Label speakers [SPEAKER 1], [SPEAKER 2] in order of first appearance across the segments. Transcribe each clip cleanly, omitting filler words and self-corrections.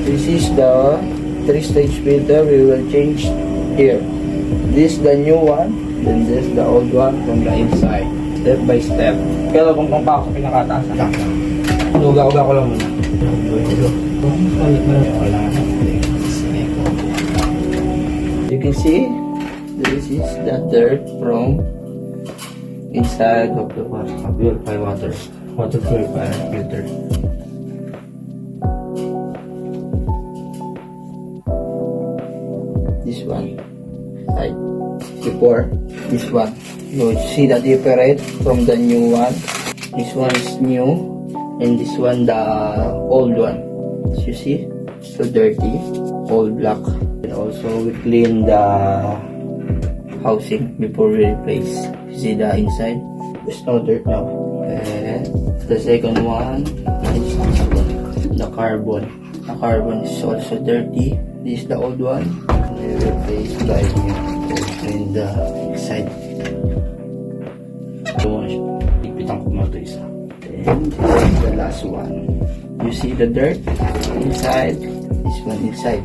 [SPEAKER 1] This is the 3-stage filter we will change here. This the new one, then this the old one from the inside. Step by step. Pero kung pa ako sa pinakataas, uga-uga ko lang muna. You can see, this is the dirt from inside of the purified water purifier filter. This one, right before this one, you see the difference from the new one. This one is new, and this one the old one. As you see, so dirty, all black. And also we clean the housing before we replace. You see the inside, there's no dirt now. And the second one is this one, the carbon. The carbon is also dirty. This is the old one. We replace by clean the inside. So, ipitan ko muna ito isa. And this is the last one. You see the dirt inside. This one inside.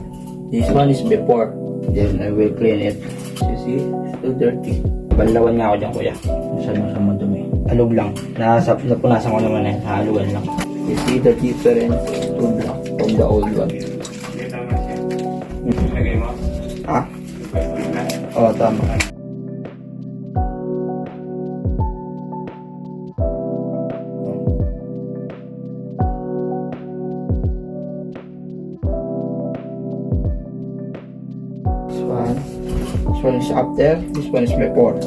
[SPEAKER 1] This one is before. Then I will clean it. You see, still dirty. Balawan nga ako dyan, kuya. Masyadong madumi. Alog lang. Napunasan ko naman eh. Halugan lang. You see the difference to black from the old one. Ah? Oo, tama. This one is after, this one is before.